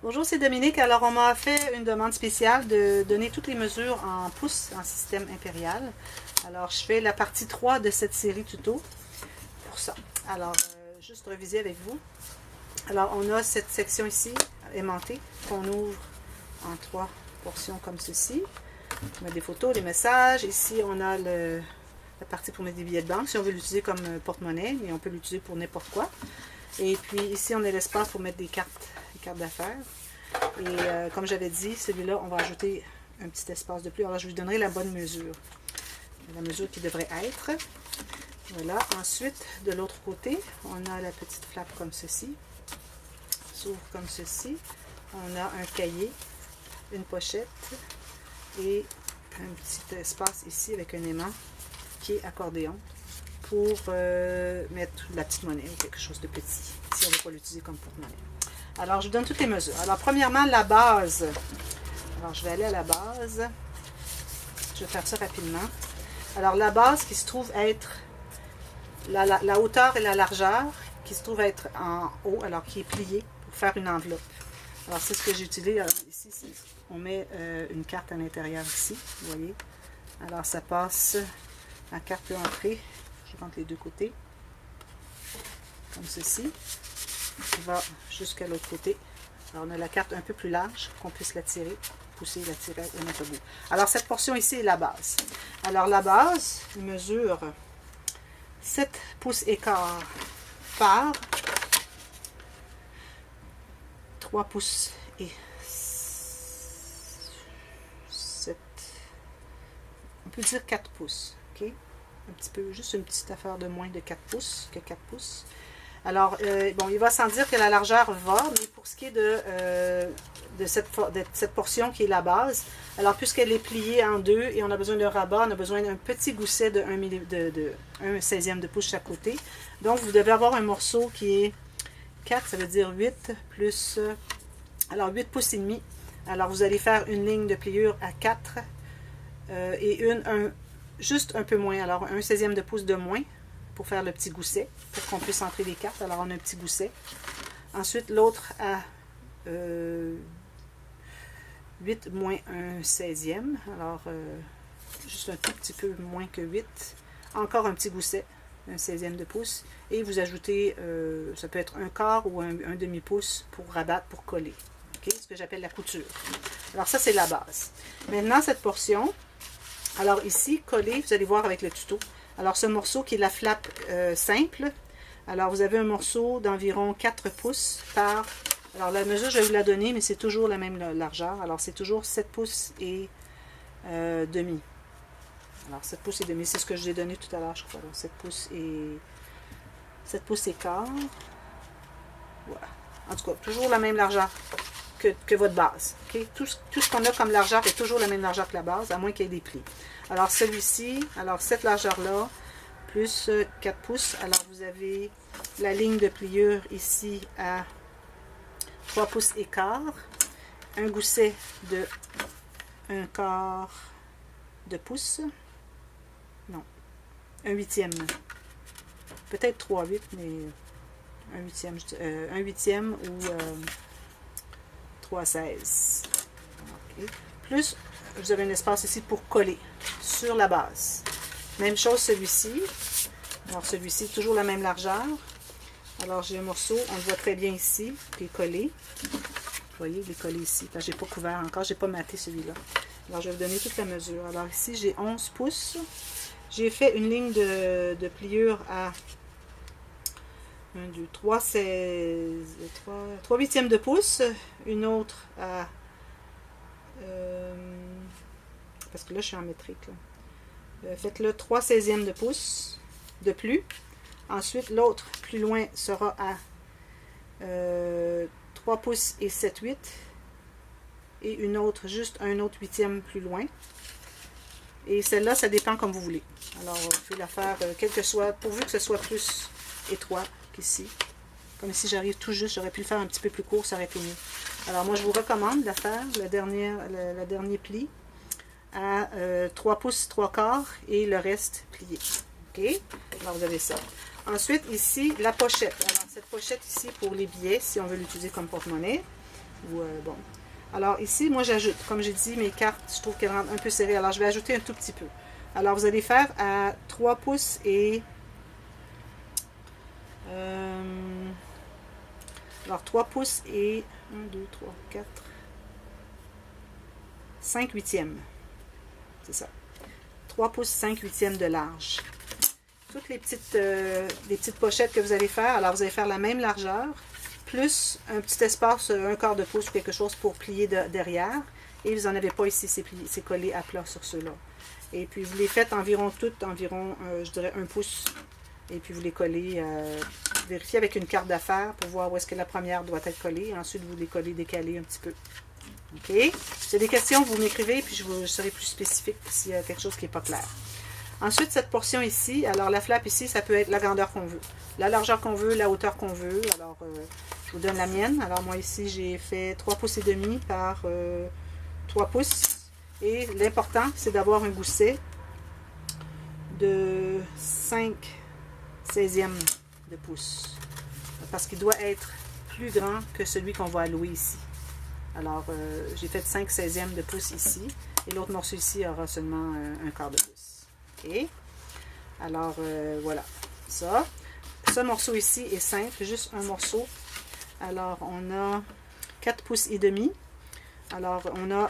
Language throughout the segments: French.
Bonjour, c'est Dominique. Alors, on m'a fait une demande spéciale de donner toutes les mesures en pouces en système impérial. Alors, je fais la partie 3 de cette série tuto pour ça. Alors, juste reviser avec vous. Alors, on a cette section ici, aimantée, qu'on ouvre en 3 portions comme ceci. On a des photos, des messages. Ici, on a la partie pour mettre des billets de banque, si on veut l'utiliser comme porte-monnaie, mais on peut l'utiliser pour n'importe quoi. Et puis ici, on a l'espace pour mettre des cartes d'affaires. Et comme j'avais dit, celui-là, on va ajouter un petit espace de plus. Alors, je vous donnerai la bonne mesure. La mesure qui devrait être. Voilà. Ensuite, de l'autre côté, on a la petite flappe comme ceci. S'ouvre comme ceci. On a un cahier, une pochette et un petit espace ici avec un aimant qui est accordéon pour mettre la petite monnaie ou quelque chose de petit, si on ne veut pas l'utiliser comme porte-monnaie. Alors, je vous donne toutes les mesures. Alors, premièrement, la base. Alors, je vais aller à la base. Je vais faire ça rapidement. Alors, la base qui se trouve être la hauteur et la largeur, qui se trouve être en haut, alors qui est pliée pour faire une enveloppe. Alors, c'est ce que j'ai utilisé. Ici, on met une carte à l'intérieur ici, vous voyez. Alors, ça passe, la carte peut entrer, je rentre les deux côtés, comme ceci. Qui va jusqu'à l'autre côté. Alors, on a la carte un peu plus large, qu'on puisse la tirer, pousser, la tirer et mettre au bout. Alors, cette portion ici est la base. Alors, la base mesure 7 pouces et quart par 3 pouces et 7. On peut dire 4 pouces. OK? Un petit peu, juste une petite affaire de moins de 4 pouces que 4 pouces. Alors, bon, il va sans dire que la largeur va, mais pour ce qui est de cette portion qui est la base, alors puisqu'elle est pliée en deux et on a besoin d'un rabat, on a besoin d'un petit gousset de 1 16e de pouce chaque côté. Donc, vous devez avoir un morceau qui est 4, ça veut dire 8, plus, alors 8 pouces et demi. Alors, vous allez faire une ligne de pliure à 4 et juste un peu moins, alors 1 16e de pouce de moins, pour faire le petit gousset, pour qu'on puisse entrer les cartes. Alors, on a un petit gousset. Ensuite, l'autre à 8 moins 1 16e. Alors, juste un tout petit peu moins que 8. Encore un petit gousset, 1 16e de pouce. Et vous ajoutez, ça peut être un quart ou un demi-pouce pour rabattre, pour coller. Okay? Ce que j'appelle la couture. Alors, ça, c'est la base. Maintenant, cette portion, alors ici, coller, vous allez voir avec le tuto. Alors, ce morceau qui est la flappe simple, alors vous avez un morceau d'environ 4 pouces par... Alors, la mesure, je vais vous la donner, mais c'est toujours la même largeur. Alors, c'est toujours 7 pouces et demi. Alors, 7 pouces et demi, c'est ce que je vous ai donné tout à l'heure, je crois. Alors, 7 pouces et quart. Voilà. En tout cas, toujours la même largeur que votre base. Okay? Tout ce qu'on a comme largeur est toujours la même largeur que la base, à moins qu'il y ait des plis. Alors, celui-ci, alors cette largeur-là, plus 4 pouces. Alors, vous avez la ligne de pliure ici à 3 pouces et quart. Un gousset de 1 quart de pouce. Non, 1 huitième. Peut-être 3/8, mais 1 huitième, 1 huitième ou 3/16. Okay. Plus, vous avez un espace ici pour coller sur la base. Même chose celui-ci. Alors celui-ci, toujours la même largeur. Alors j'ai un morceau, on le voit très bien ici, qui est collé. Vous voyez, il est collé ici. Je n'ai pas couvert encore, je n'ai pas maté celui-là. Alors je vais vous donner toute la mesure. Alors ici, j'ai 11 pouces. J'ai fait une ligne de pliure à 1, 2, 3, 16, 3 huitièmes de pouce. Une autre à... parce que là, je suis en métrique. Faites-le 3 16e de pouce de plus. Ensuite, l'autre plus loin sera à 3 pouces et 7/8. Et une autre, juste un autre huitième plus loin. Et celle-là, ça dépend comme vous voulez. Alors, vous pouvez la faire, quel que soit, pourvu que ce soit plus étroit qu'ici. Comme ici, j'arrive tout juste, j'aurais pu le faire un petit peu plus court, ça aurait été mieux. Alors, moi, je vous recommande de la faire, le dernier pli, à 3 pouces 3 quarts et le reste plié. OK? Alors, vous avez ça. Ensuite, ici, la pochette. Alors, cette pochette ici pour les billets, si on veut l'utiliser comme porte-monnaie. Ou, bon. Alors ici, moi j'ajoute, comme j'ai dit, mes cartes, je trouve qu'elles rentrent un peu serrées. Alors je vais ajouter un tout petit peu. Alors vous allez faire à 3 pouces et... alors 3 pouces et 1, 2, 3, 4, 5 huitièmes. C'est ça. 3 pouces 5 huitièmes de large. Toutes les petites pochettes que vous allez faire, alors vous allez faire la même largeur, plus un petit espace, un quart de pouce ou quelque chose pour plier derrière. Et vous n'en avez pas ici, c'est collé à plat sur ceux-là. Et puis vous les faites environ toutes, je dirais 1 pouce. Et puis vous les collez, vérifiez avec une carte d'affaires pour voir où est-ce que la première doit être collée. Et ensuite vous les collez décalés un petit peu. OK? Si vous avez des questions, vous m'écrivez, puis je serai plus spécifique s'il y a quelque chose qui n'est pas clair. Ensuite, cette portion ici, alors la flappe ici, ça peut être la grandeur qu'on veut, la largeur qu'on veut, la hauteur qu'on veut. Alors, je vous donne la mienne. Alors, moi ici, j'ai fait 3 pouces et demi par 3 pouces. Et l'important, c'est d'avoir un gousset de 5/16e de pouce. Parce qu'il doit être plus grand que celui qu'on va allouer ici. Alors, j'ai fait 5/16e de pouce ici. Et l'autre morceau ici aura seulement un quart de pouce. OK? Alors, voilà. Ça. Ce morceau ici est simple, juste un morceau. Alors, on a 4 pouces et demi. Alors, on a,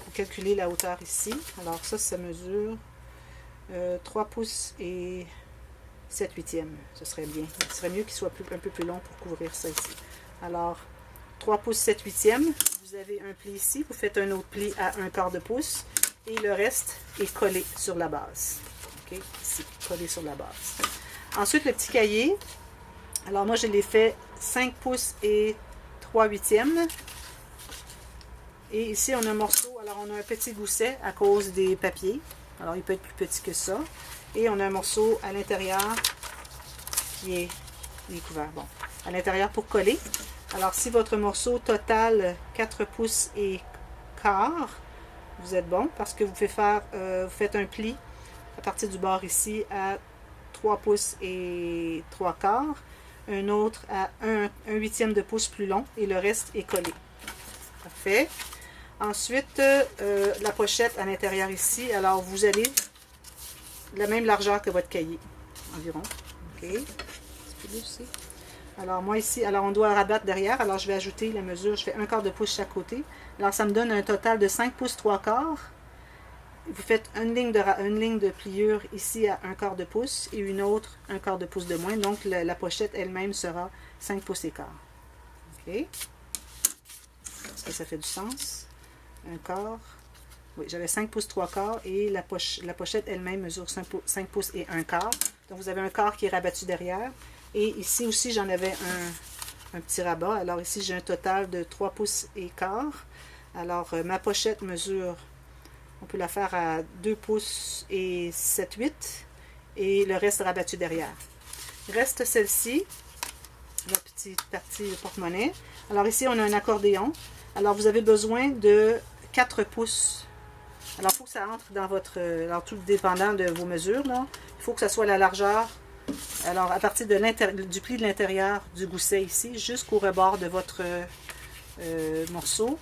pour calculer la hauteur ici. Alors, ça mesure 3 pouces et 7 huitièmes. Ce serait bien. Ce serait mieux qu'il soit un peu plus long pour couvrir ça ici. Alors, 3 pouces 7 huitièmes. Vous avez un pli ici. Vous faites un autre pli à un quart de pouce. Et le reste est collé sur la base. OK? Ici, collé sur la base. Ensuite, le petit cahier. Alors, moi, je l'ai fait 5 pouces et 3 huitièmes. Et ici, on a un morceau. Alors, on a un petit gousset à cause des papiers. Alors, il peut être plus petit que ça. Et on a un morceau à l'intérieur qui est découvert. Bon, à l'intérieur pour coller. Alors, si votre morceau total 4 pouces et quart, vous êtes bon parce que vous faites un pli à partir du bord ici à 3 pouces et 3 quarts, un autre à 1 huitième de pouce plus long et le reste est collé. Parfait. Ensuite, la pochette à l'intérieur ici, alors vous avez la même largeur que votre cahier, environ. OK. Alors moi ici, alors on doit rabattre derrière, alors je vais ajouter la mesure, je fais un quart de pouce chaque côté. Alors ça me donne un total de 5 pouces 3 quarts. Vous faites une ligne de pliure ici à un quart de pouce et une autre un quart de pouce de moins. Donc la pochette elle-même sera 5 pouces et quart. OK. Est-ce que ça fait du sens? Un quart. Oui, j'avais 5 pouces 3 quarts et la pochette elle-même mesure 5 pouces et un quart. Donc vous avez un quart qui est rabattu derrière. Et ici aussi, j'en avais un petit rabat. Alors ici, j'ai un total de 3 pouces et quart. Alors, ma pochette mesure, on peut la faire à 2 pouces et 7/8. Et le reste rabattu derrière. Il reste celle-ci, la petite partie porte-monnaie. Alors ici, on a un accordéon. Alors, vous avez besoin de 4 pouces. Alors, il faut que ça entre dans votre... Alors, tout dépendant de vos mesures, là, il faut que ça soit la largeur. Alors, à partir du pli de l'intérieur du gousset ici, jusqu'au rebord de votre morceau.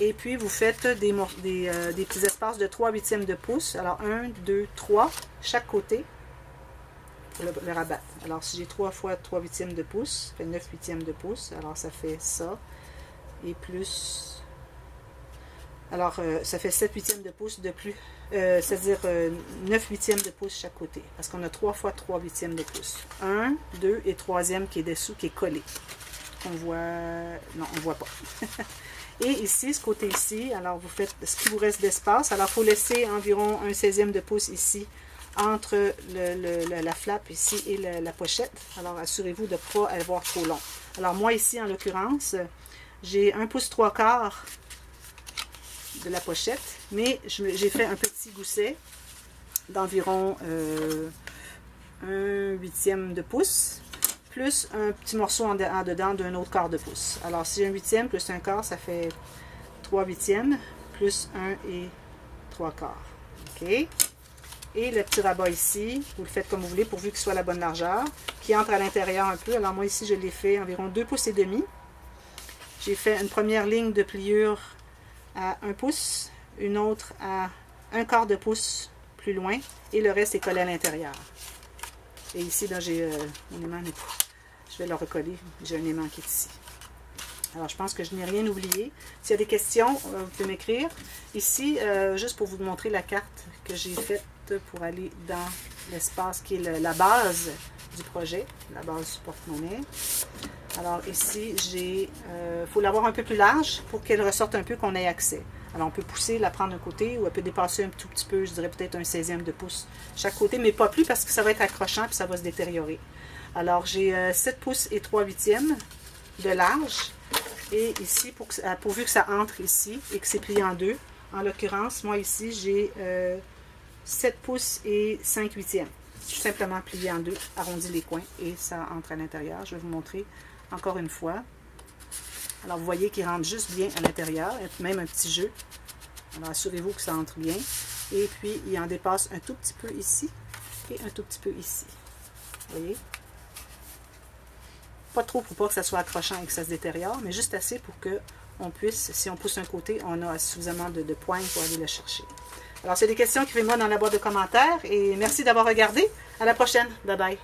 Et puis, vous faites des petits espaces de 3 huitièmes de pouce. Alors, 1, 2, 3, chaque côté, pour le rabattre. Alors, si j'ai 3 fois 3 huitièmes de pouce, ça fait 9 huitièmes de pouce. Alors, ça fait ça. Et plus... Alors, ça fait 7 huitièmes de pouce de plus, c'est-à-dire 9 huitièmes de pouce chaque côté. Parce qu'on a 3 fois 3 huitièmes de pouce. 1, 2 et 3e qui est dessous, qui est collé. On voit... Non, on ne voit pas. Et ici, ce côté ici, alors vous faites ce qui vous reste d'espace. Alors, il faut laisser environ 1/16e de pouce ici, entre la flappe ici et la pochette. Alors, assurez-vous de ne pas avoir trop long. Alors, moi ici, en l'occurrence, j'ai 1 pouce 3 quarts de la pochette, mais j'ai fait un petit gousset d'environ 1 huitième de pouce, plus un petit morceau en dedans d'un autre quart de pouce. Alors, si 1 huitième plus un quart, ça fait 3 huitièmes, plus 1 et 3 quarts. OK? Et le petit rabat ici, vous le faites comme vous voulez, pourvu qu'il soit la bonne largeur, qui entre à l'intérieur un peu. Alors, moi ici, je l'ai fait environ 2 pouces et demi. J'ai fait une première ligne de pliure à 1 pouce, une autre à 1/4 de pouce plus loin, et le reste est collé à l'intérieur. Et ici, là, j'ai mon aimant, je vais le recoller. J'ai un aimant qui est ici. Alors, je pense que je n'ai rien oublié. S'il y a des questions, vous pouvez m'écrire. Ici, juste pour vous montrer la carte que j'ai faite pour aller dans l'espace qui est la base du projet, la base du porte-monnaie. Alors ici, il faut l'avoir un peu plus large pour qu'elle ressorte un peu, qu'on ait accès. Alors on peut pousser, la prendre d'un côté, ou elle peut dépasser un tout petit peu, je dirais peut-être un 16e de pouce chaque côté, mais pas plus parce que ça va être accrochant et ça va se détériorer. Alors j'ai 7 pouces et 3/8 de large. Et ici, pourvu que ça entre ici et que c'est plié en deux, en l'occurrence, moi ici, j'ai 7 pouces et 5/8. Tout simplement plié en deux, arrondi les coins et ça entre à l'intérieur. Je vais vous montrer encore une fois. Alors, vous voyez qu'il rentre juste bien à l'intérieur, même un petit jeu. Alors, assurez-vous que ça entre bien. Et puis, il en dépasse un tout petit peu ici et un tout petit peu ici. Vous voyez? Pas trop pour pas que ça soit accrochant et que ça se détériore, mais juste assez pour que on puisse, si on pousse un côté, on a suffisamment de poignes pour aller le chercher. Alors, c'est des questions, écrivez-moi dans la boîte de commentaires et merci d'avoir regardé. À la prochaine. Bye bye.